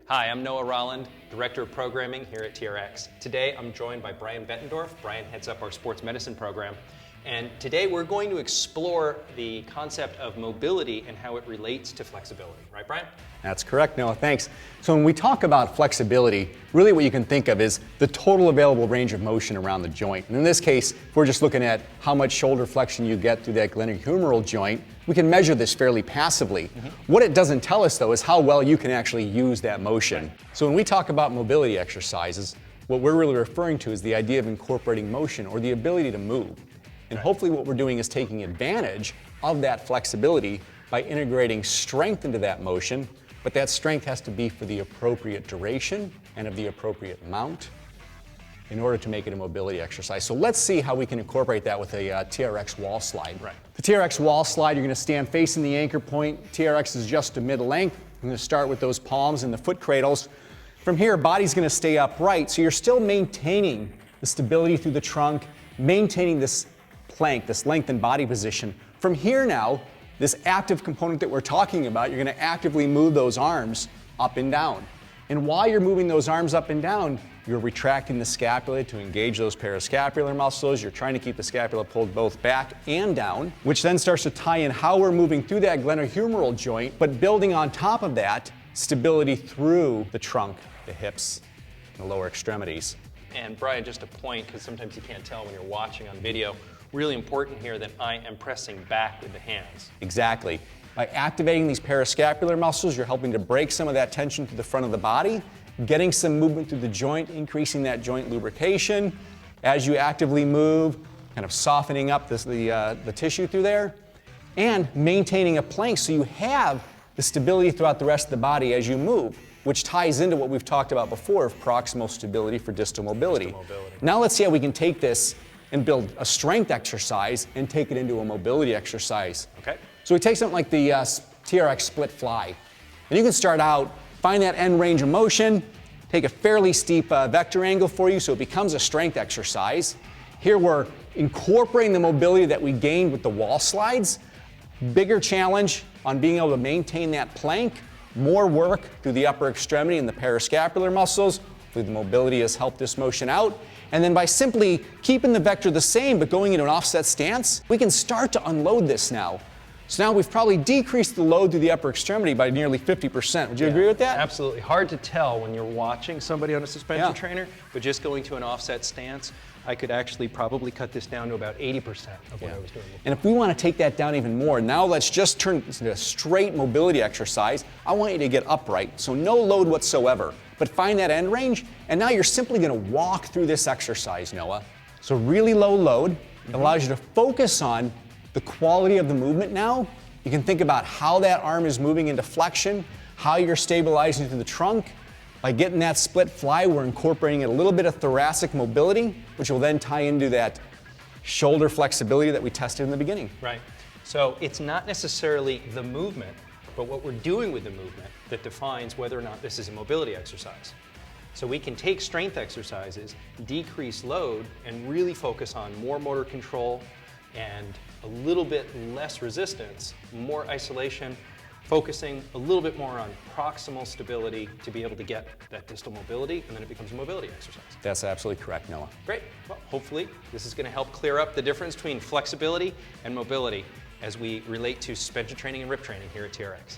Hi, I'm Noah Rolland, Director of Programming here at TRX. Today I'm joined by Brian Bettendorf. Brian heads up our sports medicine program. And today we're going to explore the concept of mobility and how it relates to flexibility. Right, Brian? That's correct, Noah. Thanks. So when we talk about flexibility, really what you can think of is the total available range of motion around the joint. And in this case, if we're just looking at how much shoulder flexion you get through that glenohumeral joint, we can measure this fairly passively. What it doesn't tell us, though, is how well you can actually use that motion. So when we talk about mobility exercises, what we're really referring to is the idea of incorporating motion or the ability to move. And hopefully what we're doing is taking advantage of that flexibility by integrating strength into that motion, but that strength has to be for the appropriate duration and of the appropriate amount in order to make it a mobility exercise. So let's see how we can incorporate that with a TRX wall slide. Right. The TRX wall slide, you're going to stand facing the anchor point. TRX is just to mid-length. I'm going to start with those palms and the foot cradles. From here, body's going to stay upright, so you're still maintaining the stability through the trunk, maintaining this plank, this lengthened body position. From here now, this active component that we're talking about, you're going to actively move those arms up and down. And while you're moving those arms up and down, you're retracting the scapula to engage those parascapular muscles. You're trying to keep the scapula pulled both back and down, which then starts to tie in how we're moving through that glenohumeral joint, but building on top of that, stability through the trunk, the hips, and the lower extremities. And Brian, just a point, because sometimes you can't tell when you're watching on video, really important here that I am pressing back with the hands. Exactly. By activating these parascapular muscles, you're helping to break some of that tension to the front of the body, getting some movement through the joint, increasing that joint lubrication. As you actively move, kind of softening up the tissue through there, and maintaining a plank so you have the stability throughout the rest of the body as you move, which ties into what we've talked about before of proximal stability for distal mobility. Now let's see how we can take this and build a strength exercise and take it into a mobility exercise. Okay. So we take something like the TRX split fly. And you can start out, find that end range of motion, take a fairly steep vector angle for you so it becomes a strength exercise. Here we're incorporating the mobility that we gained with the wall slides. Bigger challenge on being able to maintain that plank, more work through the upper extremity and the parascapular muscles. Hopefully the mobility has helped this motion out. And then by simply keeping the vector the same but going into an offset stance, we can start to unload this now. So now we've probably decreased the load through the upper extremity by nearly 50%. Would you agree with that? Absolutely. Hard to tell when you're watching somebody on a suspension trainer, but just going to an offset stance, I could actually probably cut this down to about 80% of what I was doing before. And if we want to take that down even more, now let's just turn this into a straight mobility exercise. I want you to get upright, so no load whatsoever, but find that end range, and now you're simply going to walk through this exercise, Noah. So really low load, allows you to focus on the quality of the movement now. You can think about how that arm is moving into flexion, how you're stabilizing through the trunk. By getting that split fly, we're incorporating a little bit of thoracic mobility, which will then tie into that shoulder flexibility that we tested in the beginning. Right. So it's not necessarily the movement, but what we're doing with the movement that defines whether or not this is a mobility exercise. So we can take strength exercises, decrease load, and really focus on more motor control and a little bit less resistance, more isolation, focusing a little bit more on proximal stability to be able to get that distal mobility, and then it becomes a mobility exercise. That's absolutely correct, Noah. Great. Well, hopefully this is going to help clear up the difference between flexibility and mobility as we relate to suspension training and rip training here at TRX.